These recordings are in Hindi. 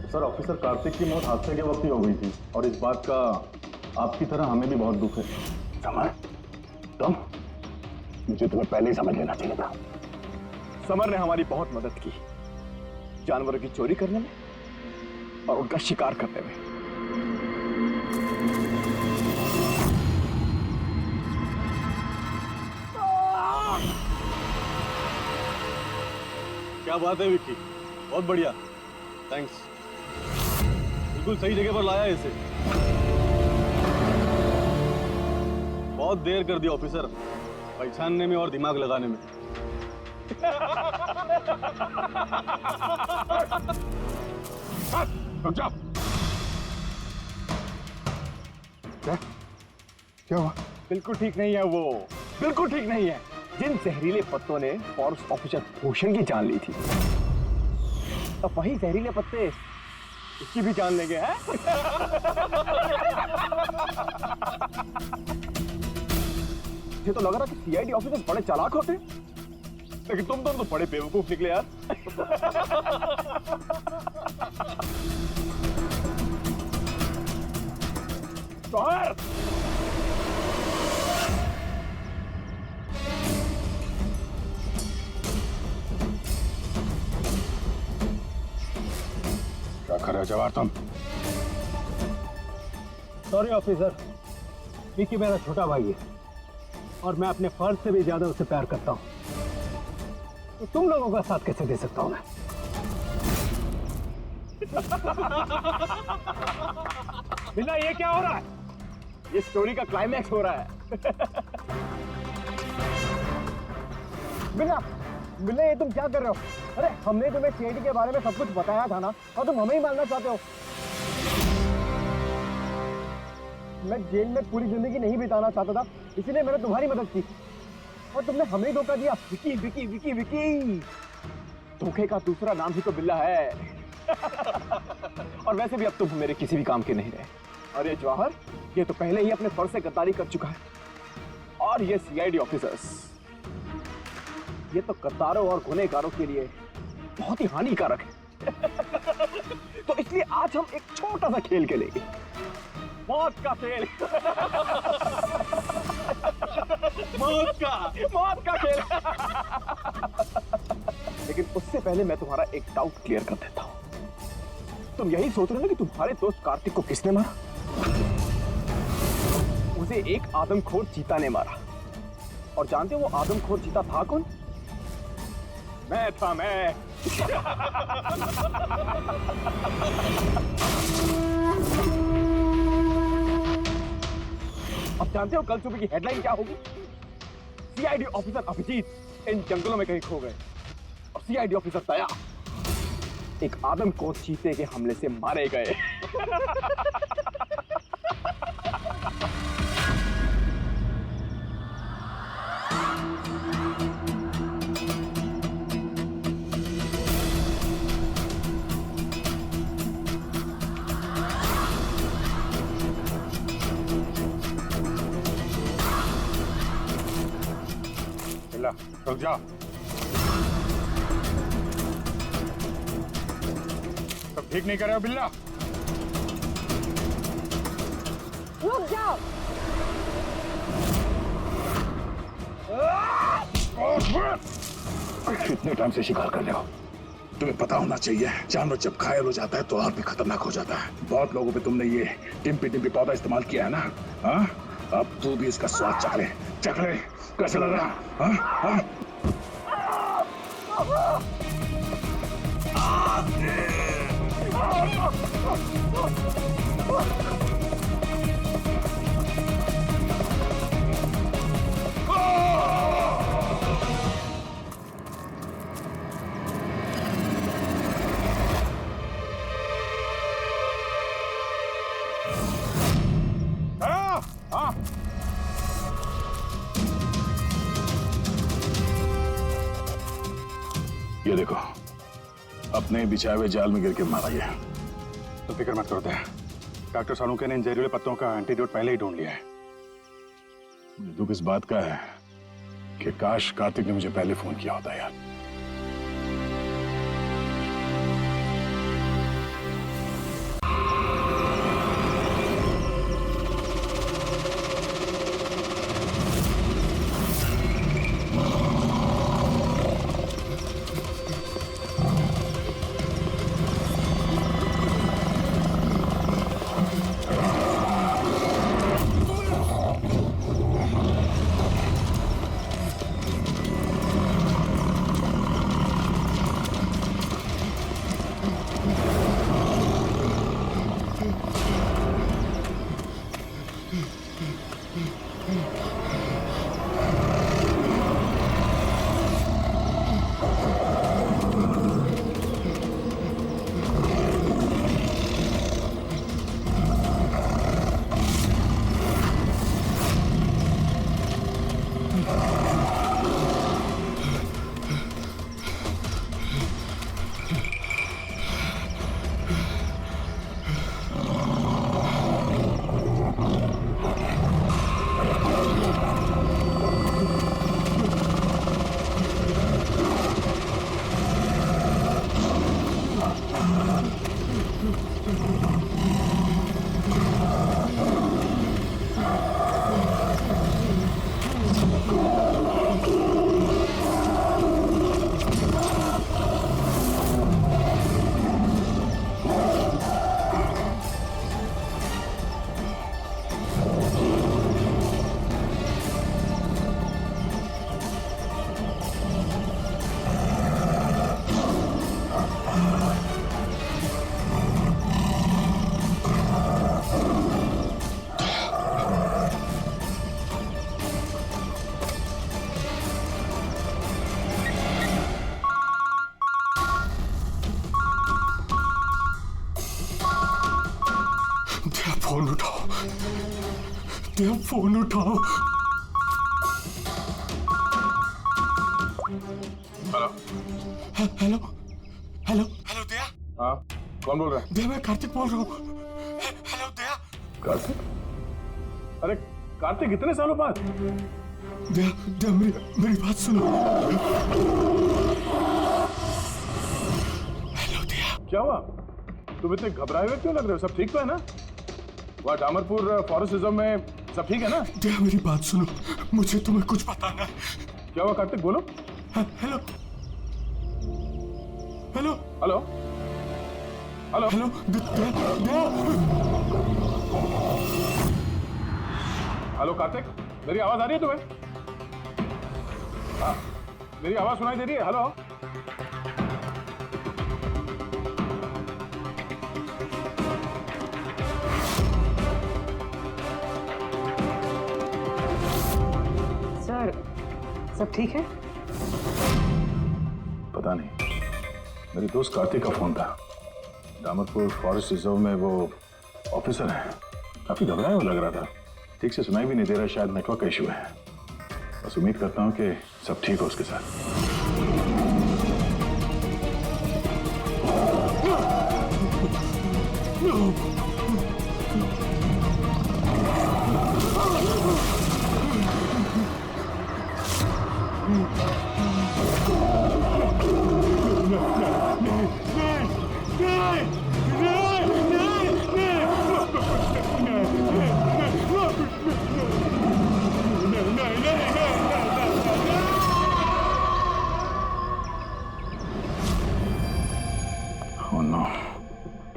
सर, ऑफिसर कार्तिक की मौत हादसे के वक्त ही हो गई थी और इस बात का आपकी तरह हमें भी बहुत दुख है। समर, तुम? मुझे तुम्हें पहले ही समझ लेना चाहिए था। समर ने हमारी बहुत मदद की, जानवरों की चोरी करने में और उनका शिकार करने में। क्या बात है विक्की, बहुत बढ़िया, थैंक्स। बिल्कुल सही जगह पर लाया है इसे। बहुत देर कर दिया ऑफिसर, पहचानने में और दिमाग लगाने में। रुक जाओ। क्या हुआ? बिल्कुल ठीक नहीं है वो, बिल्कुल ठीक नहीं है। जिन जहरीले पत्तों ने फॉरेस्ट ऑफिसर भूषण की जान ली थी, अब वही जहरीले पत्ते इसकी भी जान लेंगे, हैं? ये तो लग रहा कि सीआईडी ऑफिसर बड़े चालाक होते, लेकिन तुम दोनों तो बड़े बेवकूफ निकले यार। जौहर! क्या कर रहे हो जवाहर तुम? सॉरी ऑफिसर, विक्की मेरा छोटा भाई है और मैं अपने फर्ज से भी ज्यादा उसे प्यार करता हूं, तो तुम लोगों का साथ कैसे दे सकता हूं मैं? बिल्ला, ये क्या हो रहा है? ये स्टोरी का क्लाइमैक्स हो रहा है। बिल्ला, बिल्ला, ये तुम क्या कर रहे हो? अरे हमने तुम्हें सीआईडी के बारे में सब कुछ बताया था ना, और तुम हमें ही मारना चाहते हो। मैं जेल में पूरी जिंदगी नहीं बिताना चाहता था, इसीलिए मैंने तुम्हारी मदद की, और तुमने हमें ही धोखा दिया। विकी विकी विकी विकी, धोखे का दूसरा नाम ही तो बिल्ला है। और वैसे भी अब तुम मेरे किसी भी काम के नहीं रहे। अरे जवाहर, ये तो पहले ही अपने फर्ज से गद्दारी कर चुका है, और ये सीआईडी ऑफिसर्स, ये तो गद्दारों और गुनहगारों के लिए बहुत ही हानिकारक है। तो इसलिए आज हम एक छोटा सा खेल खेलेंगे, मौत का खेल। मौत का खेल। लेकिन उससे पहले मैं तुम्हारा एक डाउट क्लियर कर देता हूं। तुम यही सोच रहे हो ना कि तुम्हारे दोस्त कार्तिक को किसने मारा? उसे एक आदमखोर चीता ने मारा, और जानते हो वो आदमखोर चीता था कौन? मैं था, मैं। अब जानते हो कल सुबह की हेडलाइन क्या होगी? सीआईडी ऑफिसर अभिजीत इन जंगलों में कहीं खो गए, और सीआईडी ऑफिसर दया एक आदमखोर चीते के हमले से मारे गए। रुक जाओ। सब ठीक नहीं कर रहे हो बिल्ला? रुक जाओ। कितने टाइम से शिकार कर रहे हो? तुम्हें पता होना चाहिए, जानवर जब घायल हो जाता है तो और भी खतरनाक हो जाता है। बहुत लोगों पे तुमने ये टिम्पी टिम्पी पौधा इस्तेमाल किया है ना? हाँ, अब तू भी इसका स्वाद चख ले। चख ले, कैसे लग रहा? हाँ हाँ। ये देखो, अपने बिछाए हुए जाल में गिर के मारा गया। तो फिक्र मत करो दया, डॉक्टर सालुंके ने इन जहरीले पत्तों का एंटीडोट पहले ही ढूंढ लिया है। मुझे दुख इस बात का है कि काश कार्तिक ने मुझे पहले फोन किया होता यार। फोन उठाओ, फोन उठाओ। हेलो हेलो हेलो हेलो दया। हाँ, कौन बोल रहा है? दया, मैं कार्तिक बोल रहा हूँ। हेलो दया। कार्तिक? अरे कार्तिक, इतने सालों बाद? दया, दया मेरी बात सुनो। हेलो दया। क्या हुआ? तुम इतने घबराए हुए क्यों लग रहे हो? सब ठीक तो है ना? वहाँ डामरपुर फॉरेस्ट रिजर्व में सब ठीक है ना? दया मेरी बात सुनो, मुझे तुम्हें कुछ बताना है। क्या हुआ कार्तिक, बोलो। Hello hello hello hello hello Daya. Hello Kartik, मेरी आवाज आ रही है तुम्हें? हाँ, मेरी आवाज सुनाई दे रही है? हेलो सर, सब ठीक है? पता नहीं, मेरे दोस्त कार्तिक का फोन था। डामरपुर फॉरेस्ट रिजर्व में वो ऑफिसर है, काफी घबराया हुआ लग रहा था। ठीक से सुनाई भी नहीं दे रहा, शायद नेटवर्क का इशू है। बस उम्मीद करता हूँ कि सब ठीक हो उसके साथ।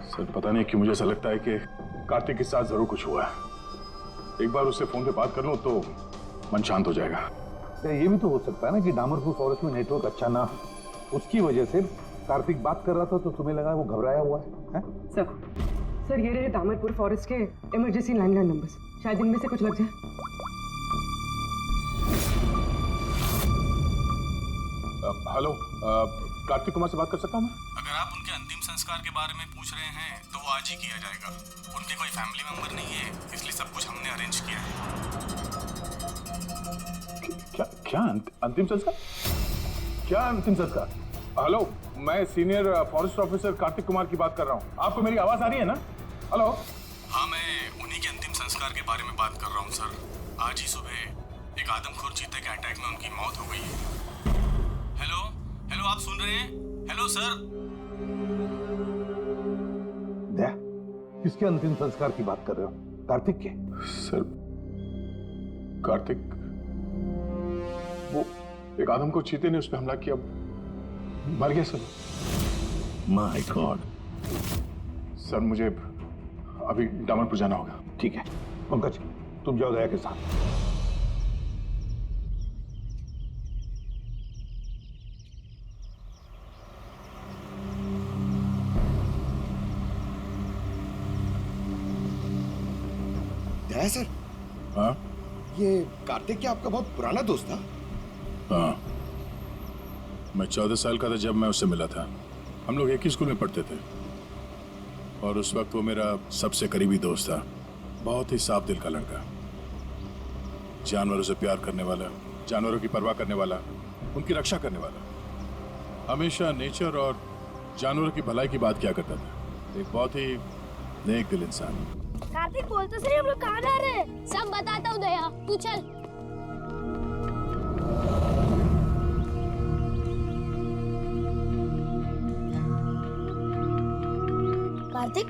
सर, पता नहीं क्यों मुझे ऐसा लगता है कि कार्तिक के साथ जरूर कुछ हुआ है। एक बार उससे फोन पे बात कर लूं तो मन शांत हो जाएगा। ये भी तो हो सकता है ना कि डामरपुर फॉरेस्ट में नेटवर्क अच्छा ना, उसकी वजह से कार्तिक बात कर रहा था तो तुम्हें लगा वो घबराया हुआ है? सर ये रहे दामरपुर फॉरेस्ट के इमरजेंसी लैंडलाइन नंबर्स, शायद इनमें से कुछ लग जाए। हेलो, कार्तिक कुमार से बात कर सकता हूँ मैं? अगर आप उनके अंतिम संस्कार के बारे में पूछ रहे हैं तो वो आज ही किया जाएगा। उनके कोई फैमिली मेंबर नहीं है, इसलिए सब कुछ हमने अरेंज किया है। क्या क्या अंतिम संस्कार? क्या अंतिम संस्कार? हेलो, मैं senior forest officer Kartik Kumar की बात कर रहा हूँ। आपको मेरी आवाज आ रही है ना? हेलो। हाँ, मैं उन्हीं के अंतिम संस्कार के बारे में बात कर रहा हूँ सर। आज ही सुबह एक आदमखोर चीते के अटैक में उनकी मौत हो गई है। हेलो हेलो, आप सुन रहे हैं? Hello sir. दया, किसके अंतिम संस्कार की बात कर रहे हो? कार्तिक के? सर, कार्तिक, वो एक आदमखोर चीते ने उस पर हमला किया, मर गया सर। My God. सर, मुझे अभी डामरपुर जाना होगा। ठीक है पंकज, तुम जाओ दया के साथ। दया सर, हाँ ये कार्तिक क्या आपका बहुत पुराना दोस्त था? हाँ, मैं 14 साल का था जब मैं उससे मिला था। हम लोग एक ही स्कूल में पढ़ते थे और उस वक्त वो मेरा सबसे करीबी दोस्त था। बहुत ही साफ दिल का लड़का, जानवरों से प्यार करने वाला, जानवरों की परवाह करने वाला, उनकी रक्षा करने वाला। हमेशा नेचर और जानवरों की भलाई की बात किया करता था। एक बहुत ही नेक दिल इंसान। कार्तिक बोल तो सही, हम लोग कहाँ जा रहे हैं? सब बताता हूँ दया, तू चल। कार्तिक,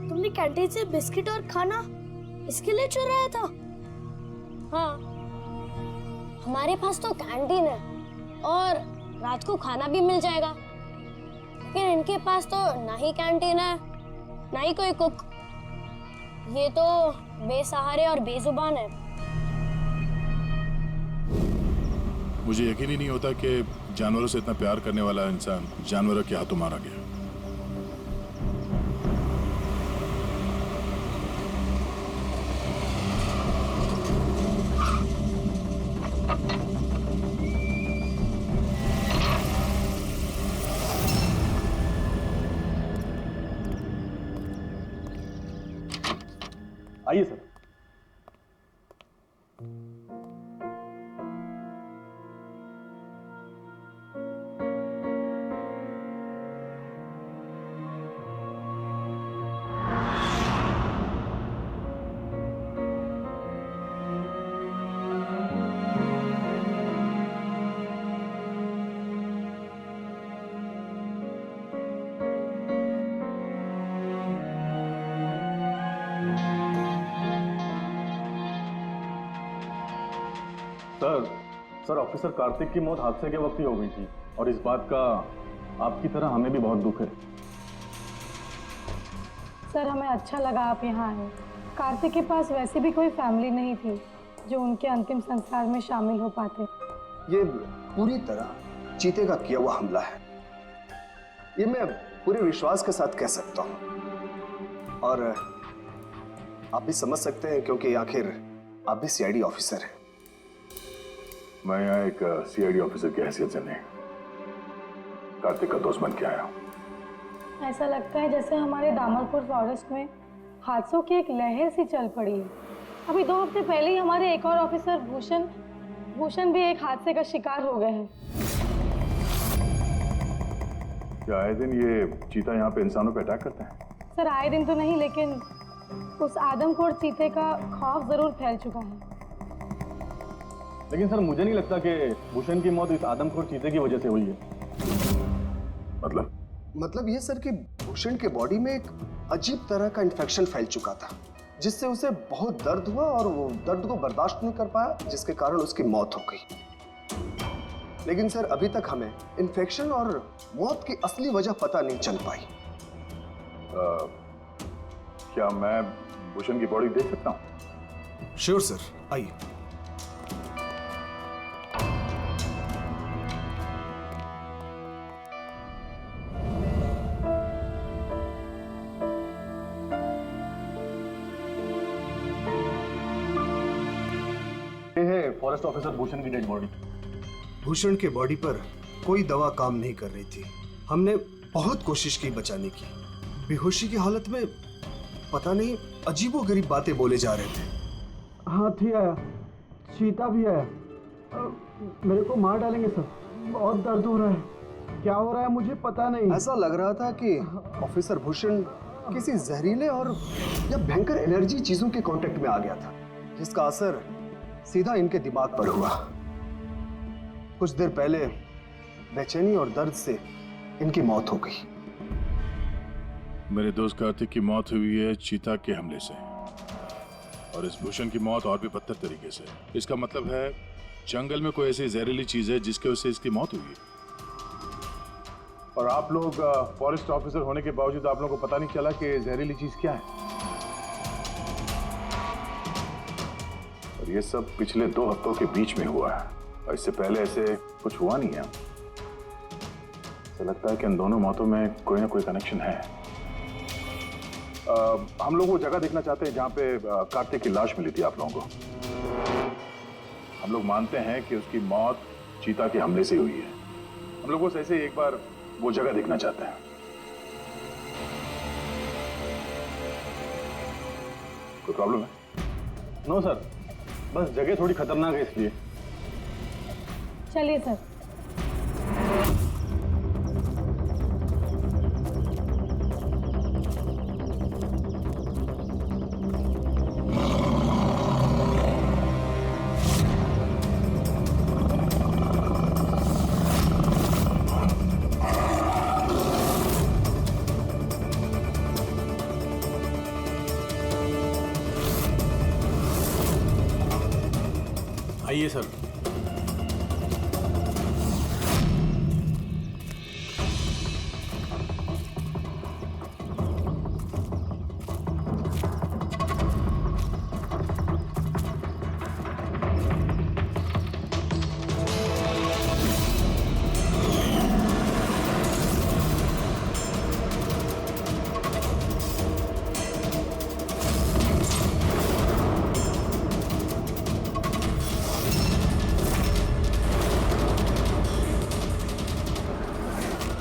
तुमने कैंटीन से बिस्किट और खाना इसके लिए चुराया था? हाँ, हमारे पास तो कैंटीन है और रात को खाना भी मिल जाएगा, लेकिन इनके पास तो ना ही कैंटीन है ना ही कोई कुक। ये तो बेसहारे और बेजुबान है। मुझे यकीन ही नहीं होता कि जानवरों से इतना प्यार करने वाला इंसान जानवरों के हाथों मारा गया। आइए सर। सर, ऑफिसर कार्तिक की मौत हादसे के वक्त ही हो गई थी और इस बात का आपकी तरह हमें भी बहुत दुख है। सर, हमें अच्छा लगा आप यहाँ आए। कार्तिक के पास वैसे भी कोई फैमिली नहीं थी जो उनके अंतिम संस्कार में शामिल हो पाते। ये पूरी तरह चीते का किया हुआ हमला है, ये मैं पूरे विश्वास के साथ कह सकता हूँ। और आप भी समझ सकते हैं क्योंकि आखिर आप भी सीआईडी ऑफिसर हैं। मैं यहाँ एक सीआईडी ऑफिसर की हैसियत से नहीं, कार्तिक का दोस्त बन के आया हूँ। ऐसा लगता है जैसे हमारे दामरपुर फॉरेस्ट में हादसों की एक लहर सी चल पड़ी है। अभी 2 हफ्ते पहले ही हमारे एक और ऑफिसर भूषण भी एक हादसे का शिकार हो गए हैं। क्या आए दिन ये चीता यहाँ पे इंसानों पे अटैक करते हैं? सर, आए दिन तो नहीं, लेकिन उस आदमखोर चीते का खौफ जरूर फैल चुका है। लेकिन सर, मुझे नहीं लगता कि भूषण की मौत इस आदमखोर चीते की वजह से हुई है। मतलब ये सर कि भूषण के बॉडी में एक अजीब तरह का इन्फेक्शन फैल चुका था, जिससे उसे बहुत दर्द हुआ और वो दर्द को बर्दाश्त नहीं कर पाया, जिसके कारण उसकी मौत हो गई। लेकिन सर, अभी तक हमें इन्फेक्शन और मौत की असली वजह पता नहीं चल पाई। क्या मैं भूषण की बॉडी देख सकता हूँ? श्योर सर, आइए। फॉरेस्ट ऑफिसर भूषण की डेड बॉडी। भूषण के बॉडी पर कोई दवा काम नहीं कर रही थी। हमने बहुत कोशिश की बचाने की। बेहोशी की हालत में पता नहीं अजीबोगरीब बातें बोले जा रहे थे। हाथी आया, चीता भी आया, मेरे को मार डालेंगे सर, बहुत दर्द हो रहा है। क्या हो रहा है मुझे पता नहीं। ऐसा लग रहा था कि ऑफिसर भूषण किसी जहरीले और या भयंकर एनर्जी चीजों के कांटेक्ट में आ गया था, जिसका असर सीधा इनके दिमाग पर हुआ। कुछ देर पहले बेचैनी और दर्द से इनकी मौत हो गई। मेरे दोस्त कार्तिक की मौत हुई है चीता के हमले से, और इस भूषण की मौत और भी बदतर तरीके से। इसका मतलब है जंगल में कोई ऐसी जहरीली चीज है जिसके वजह से इसकी मौत हुई है। और आप लोग फॉरेस्ट ऑफिसर होने के बावजूद आप लोगों को पता नहीं चला कि जहरीली चीज क्या है। और ये सब पिछले 2 हफ्तों के बीच में हुआ है, और इससे पहले ऐसे कुछ हुआ नहीं है। ऐसा लगता है कि इन दोनों मौतों में कोई ना कोई कनेक्शन है। हम लोग वो जगह देखना चाहते हैं जहां पे कार्तिक की लाश मिली थी आप लोगों को। हम लोग मानते हैं कि उसकी मौत चीता के हमले से हुई है। हम लोग बस ऐसे ही एक बार वो जगह देखना चाहते हैं। कोई प्रॉब्लम है? नो सर, बस जगह थोड़ी खतरनाक है इसलिए। चलिए सर। आइए सर।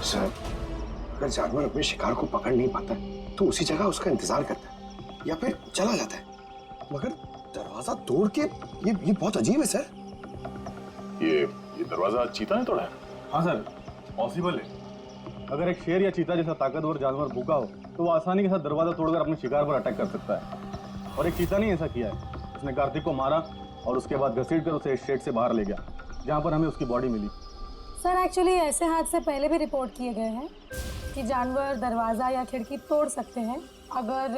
सर, अगर जानवर अपने शिकार को पकड़ नहीं पाता तो उसी जगह उसका इंतजार करता है या फिर चला जाता है, मगर दरवाजा तोड़ के ये बहुत अजीब है सर। ये दरवाजा चीता ने तोड़ा है? हाँ सर, पॉसिबल है। अगर एक शेर या चीता जैसा ताकतवर जानवर भूखा हो तो वो आसानी के साथ दरवाजा तोड़कर अपने शिकार पर अटैक कर सकता है। और एक चीता ने ऐसा किया है, उसने कार्तिक को मारा और उसके बाद घसीटकर उसे इस शेड से बाहर ले गया जहाँ पर हमें उसकी बॉडी मिली। सर एक्चुअली ऐसे हादसे पहले भी रिपोर्ट किए गए हैं कि जानवर दरवाज़ा या खिड़की तोड़ सकते हैं अगर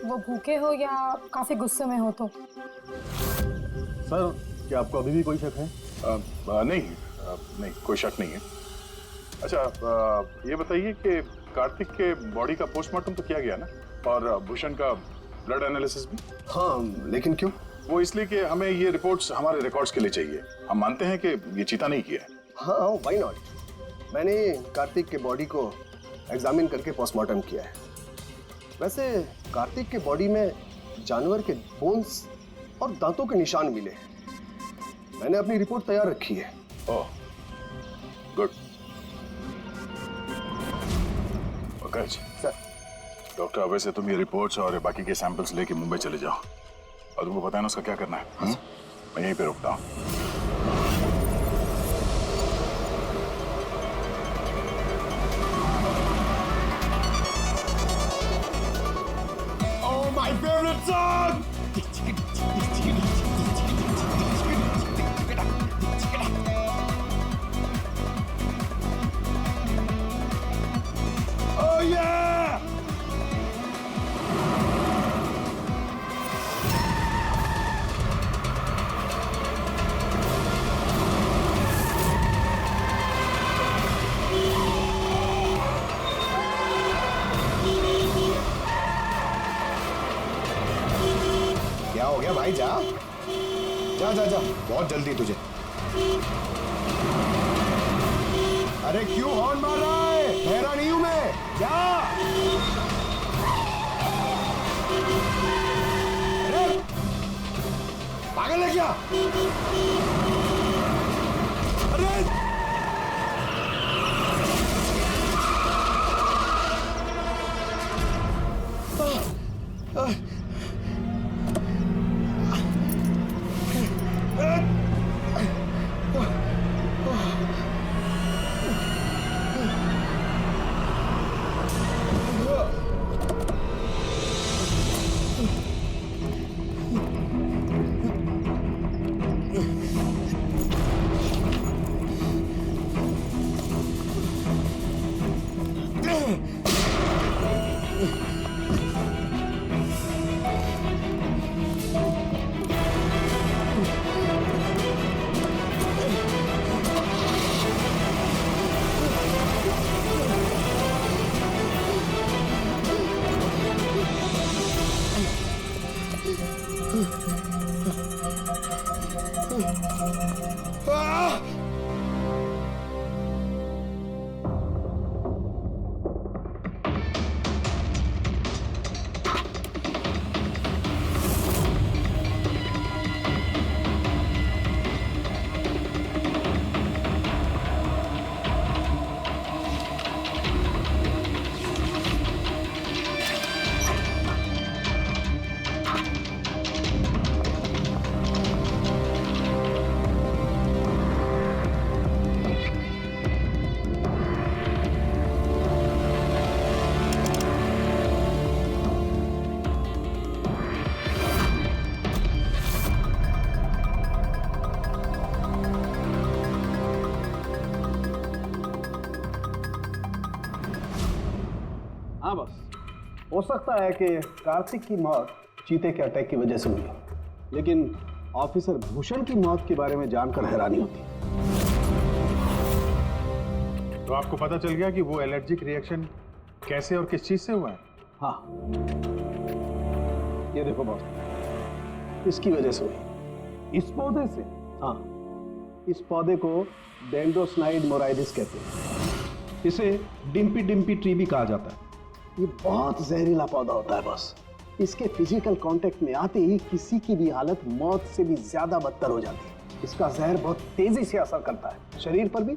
वो भूखे हो या काफ़ी गुस्से में हो तो। सर, क्या आपको अभी भी कोई शक है? नहीं, कोई शक नहीं है। अच्छा, ये बताइए कि कार्तिक के बॉडी का पोस्टमार्टम तो किया गया ना, और भूषण का ब्लड एनालिसिस भी? हाँ, लेकिन क्यों? वो इसलिए कि हमें ये रिपोर्ट्स हमारे रिकॉर्ड्स के लिए चाहिए। हम मानते हैं कि ये चीता नहीं किया है। हाँ, व्हाई नॉट। मैंने कार्तिक के बॉडी को एग्जामिन करके पोस्टमार्टम किया है। वैसे कार्तिक के बॉडी में जानवर के बोन्स और दांतों के निशान मिले हैं। मैंने अपनी रिपोर्ट तैयार रखी है। ओह, गुड। Okay sir. डॉक्टर, वैसे तुम ये रिपोर्ट्स और बाकी के सैंपल्स लेके मुंबई चले जाओ, और तुमको पता है ना उसका क्या करना है। मैं यहीं पे रुकता हूँ। My favorite song! Oh yeah! क्या हो गया भाई? जा जा जा जा, बहुत जल्दी तुझे। अरे क्यों हॉर्न मार रहा है? ठहरा नहीं हूं मैं, जा। अरे पागल है क्या? अरे हाँ बस, हो सकता है कि कार्तिक की मौत चीते के अटैक की वजह से हुई, लेकिन ऑफिसर भूषण की मौत के बारे में जानकर हैरानी होती। तो आपको पता चल गया कि वो एलर्जिक रिएक्शन कैसे और किस चीज से हुआ है? हाँ, ये देखो बॉस, इसकी वजह से हुई। इस पौधे से? हाँ, इस पौधे को डेंड्रोस्नाइड मोराइडिस कहते हैं। इसे डिम्पी डिम्पी ट्री भी कहा जाता है। ये बहुत जहरीला पौधा होता है बॉस। इसके फिजिकल कांटेक्ट में आते ही किसी की भी हालत मौत से भी ज्यादा बदतर हो जाती है। इसका जहर बहुत तेजी से असर करता है, शरीर पर भी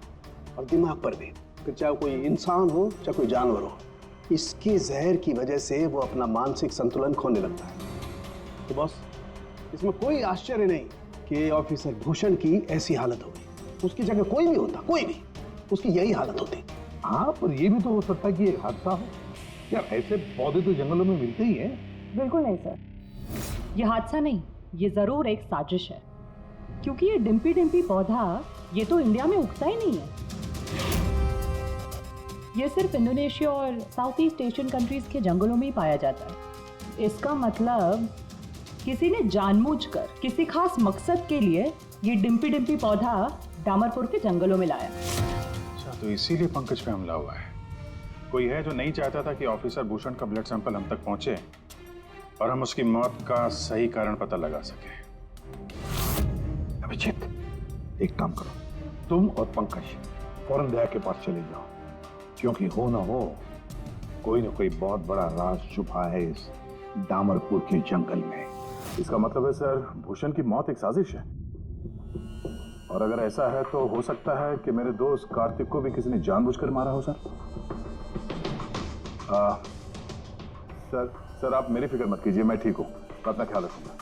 और दिमाग पर भी, फिर चाहे कोई इंसान हो चाहे कोई जानवर हो। इसके जहर की वजह से वो अपना मानसिक संतुलन खोने लगता है। तो बॉस, इसमें कोई आश्चर्य नहीं कि ऑफिसर भूषण की ऐसी हालत हो गई। उसकी जगह कोई भी होता, कोई भी, उसकी यही हालत होती। हाँ, पर ये भी तो हो सकता है कि एक हादसा हो। यार, ऐसे पौधे तो जंगलों में मिलते ही हैं। बिल्कुल नहीं सर, ये हादसा नहीं, ये जरूर एक साजिश है, क्योंकि ये डिम्पी डिम्पी पौधा ये तो इंडिया में उगता ही नहीं है। ये सिर्फ इंडोनेशिया और साउथ ईस्ट एशियन कंट्रीज के जंगलों में ही पाया जाता है। इसका मतलब किसी ने जानबूझकर किसी खास मकसद के लिए ये डिम्पी डिम्पी पौधा डामरपुर के जंगलों में लाया। अच्छा, तो इसीलिए पंकज पे हमला हुआ है। कोई है जो नहीं चाहता था कि ऑफिसर भूषण का ब्लड सैंपल हम तक पहुंचे और हम उसकी मौत का सही कारण पता लगा सके। अभिजीत, एक काम करो, तुम और पंकज फौरन दया के पास चले जाओ, क्योंकि हो ना हो कोई ना कोई बहुत बड़ा राज छुपा है इस डामरपुर के जंगल में। इसका मतलब है सर, भूषण की मौत एक साजिश है, और अगर ऐसा है तो हो सकता है कि मेरे दोस्त कार्तिक को भी किसी ने जानबूझकर मारा हो सर। सर आप मेरी फिक्र मत कीजिए, मैं ठीक हूँ, अपना ख्याल रखूंगा।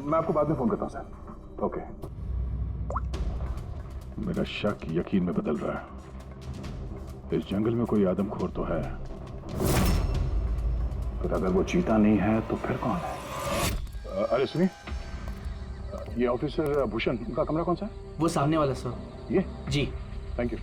मैं आपको बाद में फोन करता हूँ सर। ओके। मेरा शक यकीन में बदल रहा है। इस जंगल में कोई आदमखोर तो है, फिर अगर वो चीता नहीं है तो फिर कौन है? अरे सुनिए, ये ऑफिसर भूषण का कमरा कौन सा है? वो सामने वाला सर। ये? जी, थैंक यू।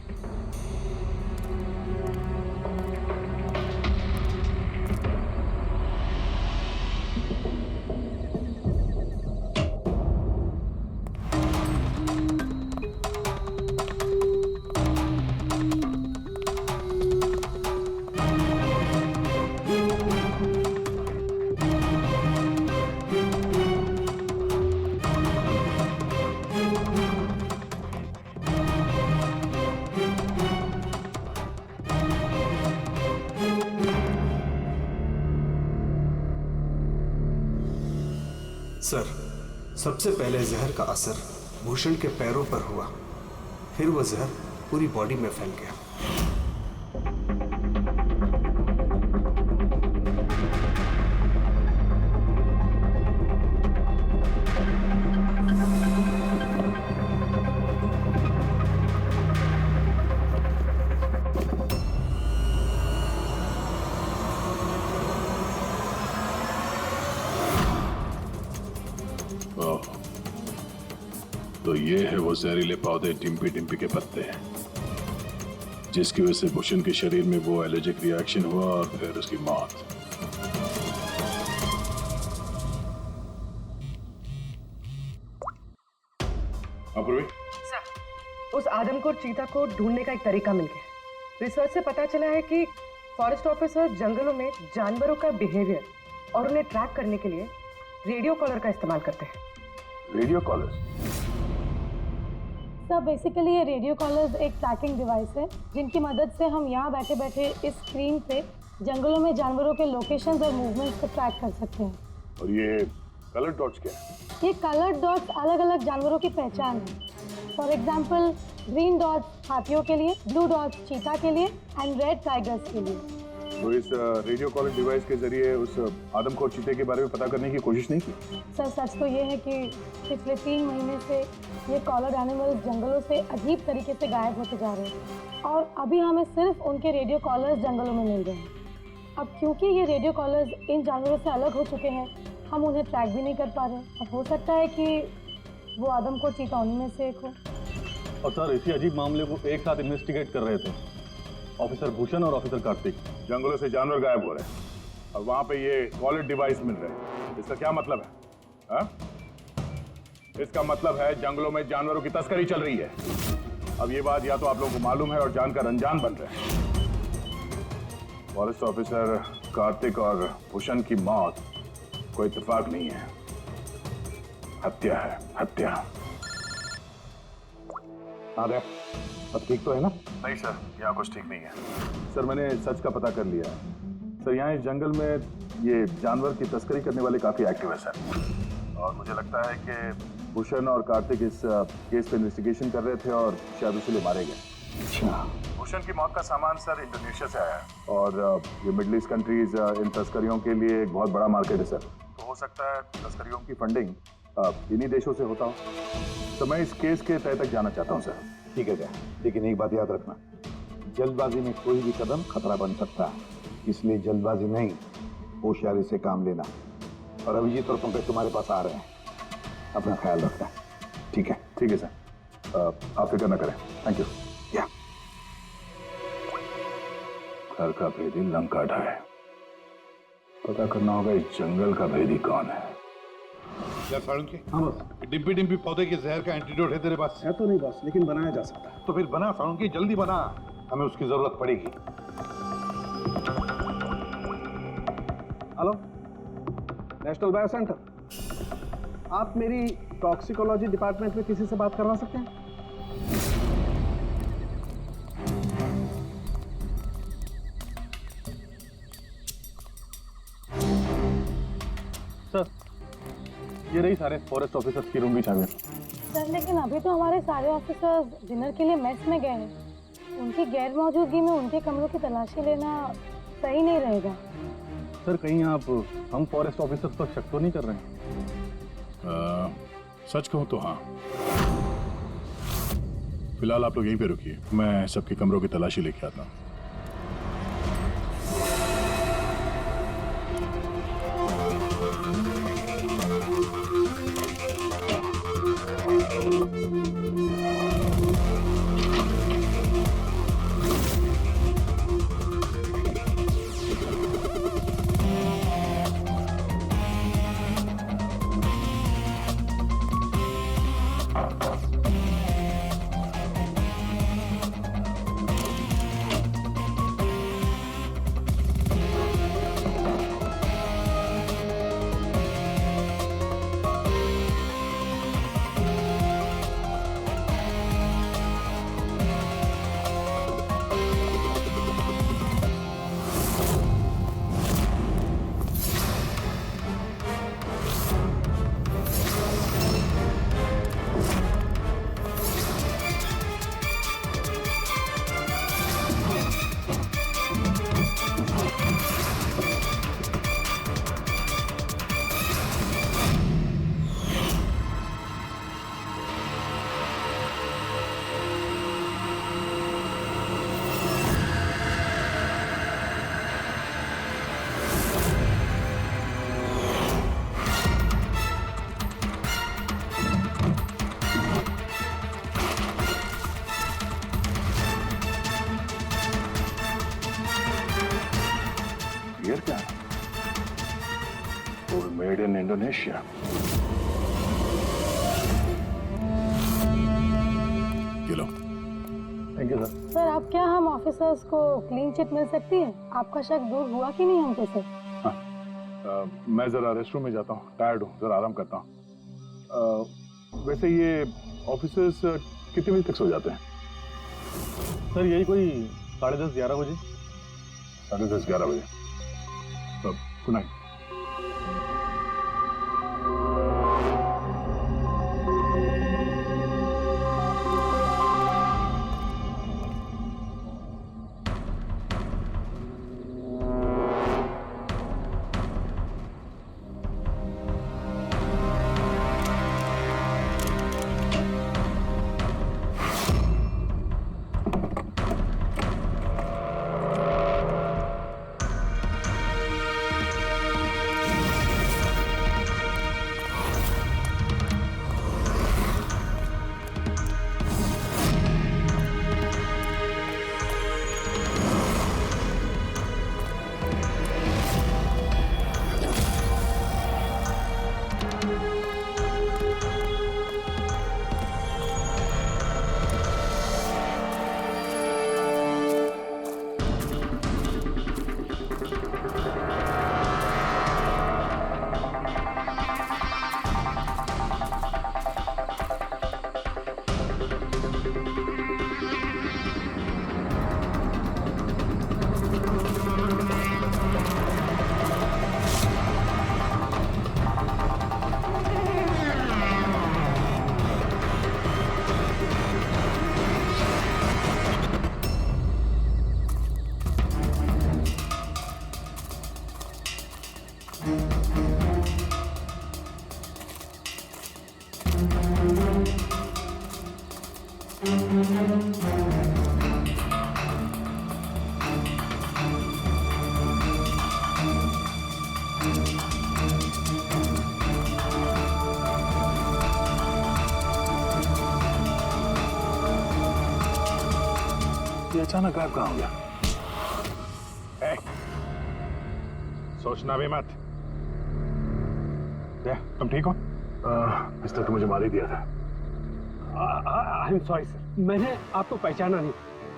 सर, सबसे पहले जहर का असर भूषण के पैरों पर हुआ, फिर वो जहर पूरी बॉडी में फैल गया। तो ये है वो जहरीले पौधे डिम्पी डिम्पी के पत्ते हैं जिसकी वजह से भूषण के शरीर में वो एलर्जिक रिएक्शन हुआ और फिर उसकी मौत। अपूर्वी, सर, उस आदमखोर चीता को ढूंढने का एक तरीका मिल गया। रिसर्च से पता चला है कि फॉरेस्ट ऑफिसर जंगलों में जानवरों का बिहेवियर और उन्हें ट्रैक करने के लिए रेडियो कॉलर का इस्तेमाल करते हैं। Radio collars? सर बेसिकली ये रेडियो कॉलर्स एक ट्रैकिंग डिवाइस है जिनकी मदद से हम यहाँ बैठे बैठे इस स्क्रीन पे जंगलों में जानवरों के लोकेशंस और मूवमेंट्स को ट्रैक कर सकते हैं। और ये कलर डॉट्स क्या है? ये कलर डॉट्स अलग अलग जानवरों की पहचान है। फॉर एग्जाम्पल ग्रीन डॉट्स हाथियों के लिए, ब्लू डॉट्स चीता के लिए एंड रेड टाइगर्स के लिए। तो इस रेडियो कॉलर डिवाइस के जरिए उस आदमखोर चीते के बारे में पता करने की कोशिश नहीं की? सर सच तो ये है कि पिछले 3 महीने से ये कॉलर एनिमल्स जंगलों से अजीब तरीके से गायब होते जा रहे हैं और अभी हमें सिर्फ उनके रेडियो कॉलर्स जंगलों में मिल रहे हैं। अब क्योंकि ये रेडियो कॉलर्स इन जानवरों से अलग हो चुके हैं, हम उन्हें ट्रैक भी नहीं कर पा रहे। और हो सकता है कि वो आदमखोर चीता उन्हीं में से एक हो। और सर, इसी अजीब मामले को एक साथ इन्वेस्टिगेट कर रहे थे ऑफिसर भूषण और ऑफिसर कार्तिक। जंगलों से जानवर गायब हो रहे हैं और वहां पे ये कॉलर डिवाइस मिल रहे हैं। इसका क्या मतलब है? हा? इसका मतलब है जंगलों में जानवरों की तस्करी चल रही है। अब ये बात या तो आप लोगों को मालूम है और जानकर अनजान बन रहे हैं। फॉरेस्ट ऑफिसर कार्तिक और भूषण की मौत कोई इत्तेफाक नहीं है, हत्या है, हत्या। अरे अब ठीक तो है ना? नहीं सर, यहाँ कुछ ठीक नहीं है। सर मैंने सच का पता कर लिया है। सर यहाँ इस जंगल में ये जानवर की तस्करी करने वाले काफी एक्टिव है सर। और मुझे लगता है कि भूषण और कार्तिक इस केस पे इन्वेस्टिगेशन कर रहे थे और शायद इसलिए मारे गए। अच्छा। भूषण की मौत का सामान सर इंडोनेशिया से आया है और ये मिडिल ईस्ट कंट्रीज इन तस्करियों के लिए एक बहुत बड़ा मार्केट है सर। तो हो सकता है तस्करियों की फंडिंग इन्हीं देशों से होता हो। तो मैं इस केस के तह तक जाना चाहता हूँ सर। ठीक है क्या, लेकिन एक बात याद रखना, जल्दबाजी में कोई भी कदम खतरा बन सकता है, इसलिए जल्दबाजी नहीं, होशियारी से काम लेना। और अभिजीत और पंकज तुम्हारे पास आ रहे हैं, अपना ख्याल रखना। ठीक है? ठीक है सर, आप फिक्र न करें। Thank you. या घर का भेदी लंका ढाए, पता करना होगा इस जंगल का भेदी कौन है। क्या साळुंके? हाँ बस। डिम्पी डिम्पी पौधे के जहर का एंटीडोट है तेरे पास? है तो नहीं बस, लेकिन बनाया जा सकता है। तो फिर बना साळुंके, जल्दी बना, हमें उसकी जरूरत पड़ेगी। हेलो, नेशनल बायो सेंटर, आप मेरी टॉक्सिकोलॉजी डिपार्टमेंट में किसी से बात करवा सकते हैं? सर, ये रही सारे फॉरेस्ट ऑफिसर्स की रूम की चाबी। सर लेकिन अभी तो हमारे सारे ऑफिसर्स डिनर के लिए मेस में गए हैं। उनकी गैर मौजूदगी में उनके कमरों की तलाशी लेना सही नहीं रहेगा। सर, कहीं आप हम फॉरेस्ट ऑफिसर्स पर शक तो नहीं कर रहे हैं? सच कहूँ तो हाँ। फिलहाल आप लोग यहीं पे रुकिए, मैं सबके कमरों की तलाशी लेके आता हूँ। बियर कैन, वो मेड इन इंडोनेशिया। ये लो। Thank you sir. सर अब क्या हम ऑफिसर्स को क्लीन चिट मिल सकती है? आपका शक दूर हुआ कि नहीं हम पे सर? मैं जरा रेस्टरूम में जाता हूँ, टायर्ड हूँ, जरा आराम करता हूँ। वैसे ये ऑफिसर्स कितने बजे तक सो जाते हैं? सर यही कोई 10:30-11 बजे। 10:30-11 बजे। Good night. ये अचानक गायब कहाँ हो गया? सोचना भी मत। तुम ठीक हो? मिस्टर, तो मुझे मार ही दिया था। आई एम सॉरी सर, मैंने आपको पहचाना नहीं।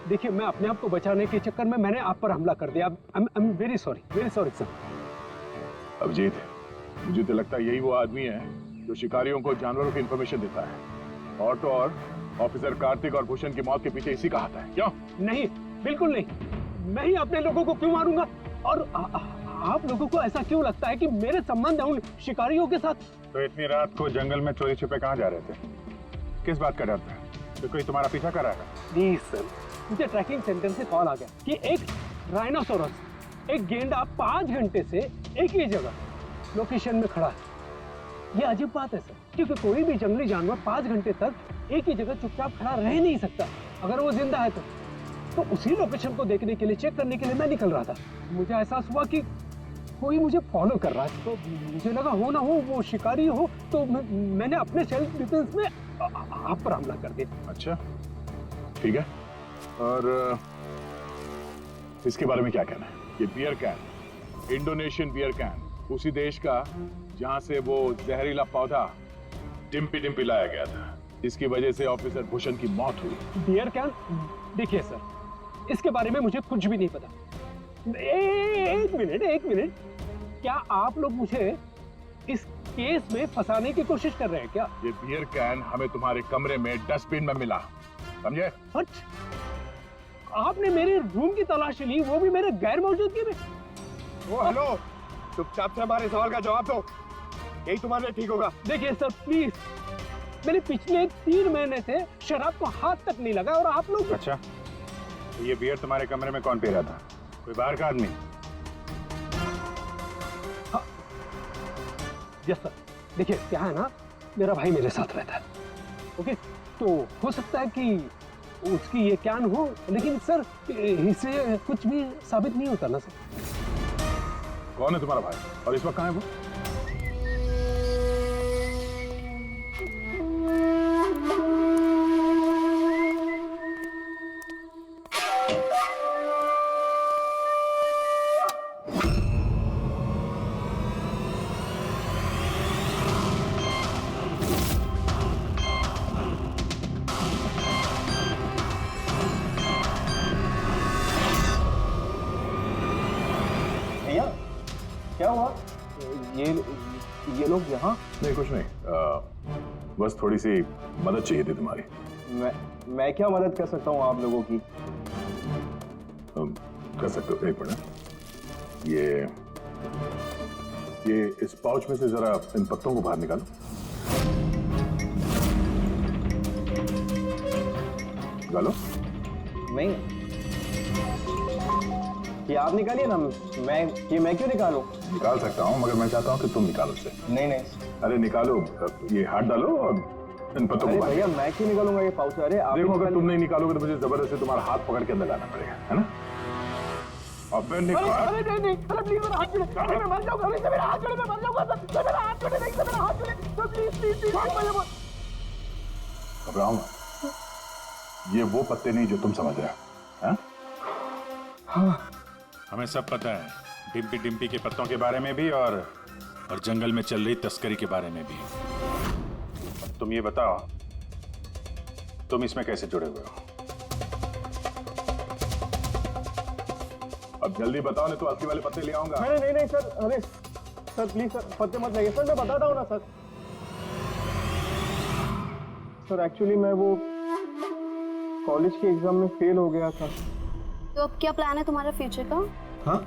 देखिए, मैं अपने आप को बचाने के चक्कर में मैंने आप पर हमला कर दिया। I am very sorry sir. Abhijit, मुझे तो लगता है यही वो आदमी है जो शिकारियों को जानवरों की इंफॉर्मेशन देता है। और तो और ऑफिसर कार्तिक और भूषण की मौत के पीछे इसी का हाथ है। क्यों? नहीं, बिल्कुल नहीं। मैं ही अपने लोगों को क्यों मारूंगा? और आप लोगों को ऐसा क्यों लगता है कि मेरे संबंध है उन शिकारियों के साथ? तो इतनी रात को जंगल में चोरी छुपे कहाँ जा रहे थे? किस बात का डर था? तो कोई तुम्हारा पीछा कर रहा है? प्लीज सर, मुझे ट्रैकिंग सेंटर से कॉल आ गया कि एक राइनोसोरस, एक गेंडा 5 घंटे से एक ही जगह लोकेशन में खड़ा है। ये अजीब बात है सर, क्योंकि कोई भी जंगली जानवर 5 घंटे तक एक ही जगह चुपचाप खड़ा रह नहीं सकता अगर वो जिंदा है तो उसी लोकेशन को देखने के लिए, चेक करने के लिए मैं निकल रहा था। मुझे एहसास हुआ कि कोई मुझे फॉलो कर रहा है, तो मुझे लगा हो ना हो वो शिकारी हो, तो मैंने अपने सेल्फ डिफेंस में आप पर हमला कर दिया। अच्छा, ठीक है। और इसके बारे में क्या कहना है? ये beer can, Indonesian beer can, उसी देश का जहां से वो जहरीला पौधा डिम्पी डिम्पी लाया गया था, जिसकी वजह से ऑफिसर भूषण की मौत हुई। Beer can? देखिए सर, इसके बारे में मुझे कुछ भी नहीं पता। एक मिनट, क्या आप लोग मुझे इस केस में फंसाने की कोशिश कर रहे हैं क्या? ये बियर कैन हमें तुम्हारे कमरे में डस्टबिन में मिला, समझे? आपने मेरे रूम की तलाशी ली, वो भी मेरे गैर मौजूदगी में। ओ हेलो, चुपचाप से हमारे सवाल का जवाब दो, यही तुम्हारे लिए ठीक होगा। देखिए सर प्लीज, मैंने पिछले 3 महीने से शराब को हाथ तक नहीं लगा और आप लोग। अच्छा, ये बियर तुम्हारे कमरे में कौन पी रहा था? कोई बाहर का आदमी? यस सर, देखिए क्या है ना, मेरा भाई मेरे साथ रहता है, ओके? तो हो सकता है कि उसकी ये कैन हो, लेकिन सर इससे कुछ भी साबित नहीं होता ना सर। कौन है तुम्हारा भाई और इस वक्त कहाँ है वो? क्या हुआ? ये लोग यहाँ? नहीं कुछ नहीं, बस थोड़ी सी मदद चाहिए थी तुम्हारी। मैं क्या मदद कर सकता हूँ आप लोगों की? कर सकते हो, एक मिनट। ये इस पाउच में से जरा इन पत्तों को बाहर निकालो। निकालो। नहीं, ये आप निकालिए ना, मैं क्यों निकालूं? निकाल सकता हूँ, मगर मैं चाहता हूँ कि तुम निकालो इसे। नहीं। अरे निकालो, ये हाथ डालो और इन पत्तों को। भैया मैं क्यों निकालूंगा ये पाउच? अरे आप देखो, अगर तुम नहीं निकालोगे तो मुझे जबरदस्ती तुम्हारा हाथ पकड़ के अंदर लाना पड़ेगा, है ना? अबे निकाल। अरे नहीं, अरे प्लीज मेरा हाथ छोड़े, मैं मर जाऊंगा, मेरा हाथ छोड़े, मैं मर जाऊंगा, मेरा हाथ छोड़े, नहीं मेरा हाथ छोड़े, प्लीज। घबराओ मत, ये वो पत्ते नहीं जो तुम समझ रहे हो, हाँ? हमें सब पता है, डिम्पी डिम्पी के पत्तों के बारे में भी और जंगल में चल रही तस्करी के बारे में भी। तुम ये बताओ, तुम इसमें कैसे जुड़े हुए हो? अब जल्दी बताओ, नहीं तो असली वाले पत्ते ले आऊंगा। नहीं सर, अरे सर प्लीज सर, पत्ते मत लाइए सर, मैं बताता हूँ ना सर। सर एक्चुअली मैं वो कॉलेज के एग्जाम में फेल हो गया था। तो अब क्या प्लान है तुम्हारा फ्यूचर का? हाँ?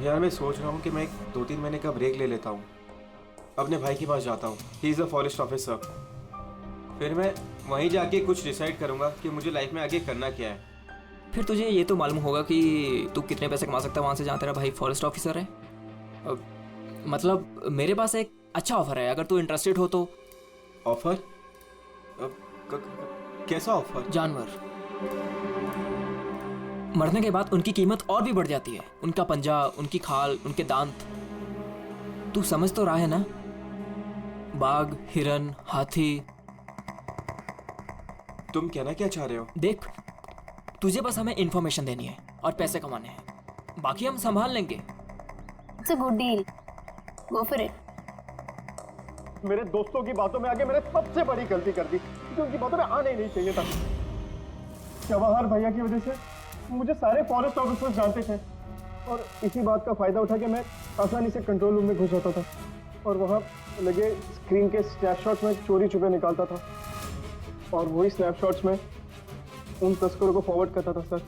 यार मैं सोच रहा हूँ कि मैं 2-3 महीने का ब्रेक ले लेता हूँ, अपने भाई के पास जाता हूँ, he is a forest officer. फिर मैं वहीं जाके कुछ डिसाइड करूँगा कि मुझे लाइफ में आगे करना क्या है। फिर तुझे ये तो मालूम होगा कि तू कितने पैसे कमा सकता है वहाँ से जहाँ तेरा भाई फॉरेस्ट ऑफिसर है। मतलब मेरे पास एक अच्छा ऑफर है, अगर तू इंटरेस्टेड हो तो। ऑफर? कैसा ऑफर? जानवर मरने के बाद उनकी कीमत और भी बढ़ जाती है, उनका पंजा, उनकी खाल, उनके दांत। तू समझ तो रहा है ना? बाघ, हिरन, हाथी। तुम कहना क्या चाह रहे हो? देख, तुझे बस हमें इंफॉर्मेशन देनी है और पैसे कमाने हैं, बाकी हम संभाल लेंगे। It's a good deal, go for it. मेरे दोस्तों की बातों में आके मैंने सबसे बड़ी गलती कर दी, क्योंकि उनकी बातों में आना ही नहीं चाहिए था। जवाहर भैया की वजह से मुझे सारे फॉरेस्ट ऑफिसर्स जानते थे और इसी बात का फायदा उठा के मैं आसानी से कंट्रोल रूम में घुस जाता था और वहाँ लगे स्क्रीन के स्नैपशॉट्स में चोरी छुपे निकालता था और वही स्नैपशॉट्स में उन तस्करों को फॉरवर्ड करता था सर।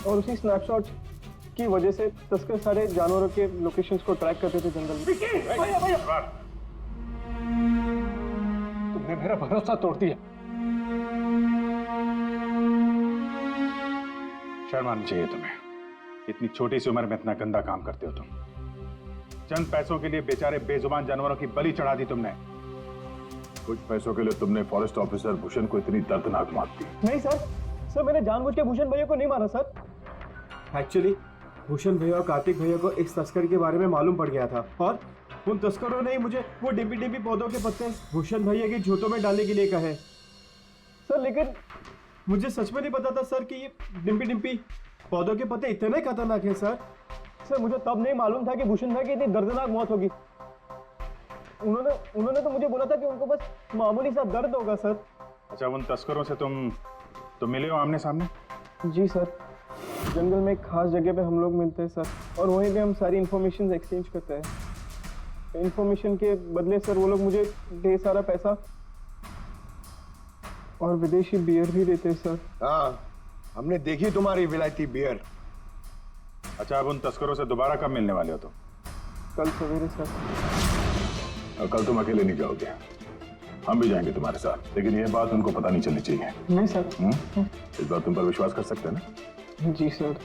और उसी स्नैपशॉट की वजह से तस्कर सारे जानवरों के लोकेशंस को ट्रैक करते थे जंगल में। तुमने मेरा भरोसा तोड़ दिया। शर्म आनी चाहिए तुम्हें, इतनी छोटी सी उम्र में इतना गंदा काम करते हो तुम। चंद पैसों के लिए बेचारे बेजुबान जानवरों की बलि चढ़ा दी तुमने। कुछ पैसों के लिए तुमने फॉरेस्ट ऑफिसर भूषण को इतनी दर्दनाक मौत दी। नहीं सर, मैंने जानबूझ के भूषण भैया को नहीं मारा सर। एक्चुअली भूषण भैया और कार्तिक भैया को इस तस्कर के बारे में मालूम पड़ गया था और उन तस्करों ने ही मुझे वो डिम्पी डिम्पी पौधों के पत्ते भूषण भैया के जूतों में डालने के लिए कहे सर। लेकिन मुझे सच में नहीं पता था सर कि ये डिम्पी डिम्पी पौधों के पत्ते इतने खतरनाक हैं सर। मुझे तब नहीं मालूम था कि भूषण भाई की इतनी दर्दनाक मौत होगी। उन्होंने तो मुझे बोला था कि उनको बस मामूली सा दर्द होगा सर। अच्छा, उन तस्करों से तुम मिले हो आमने सामने? जी सर, जंगल में एक खास जगह पे हम लोग मिलते हैं सर और वहीं पे हम सारी इन्फॉर्मेशन एक्सचेंज करते हैं। इन्फॉर्मेशन के बदले सर वो लोग मुझे ढेर सारा पैसा और विदेशी बियर भी देते हैं सर। हाँ, हमने देखी तुम्हारी विलायती बियर। अच्छा, अब उन तस्करों से दोबारा कब मिलने वाले हो तुम? कल सवेरे सर। और कल तुम अकेले नहीं जाओगे, हम भी जाएंगे तुम्हारे साथ, लेकिन यह बात उनको पता नहीं चलनी चाहिए। नहीं सर। इस बात तुम पर विश्वास कर सकते हैं ना? जी सर।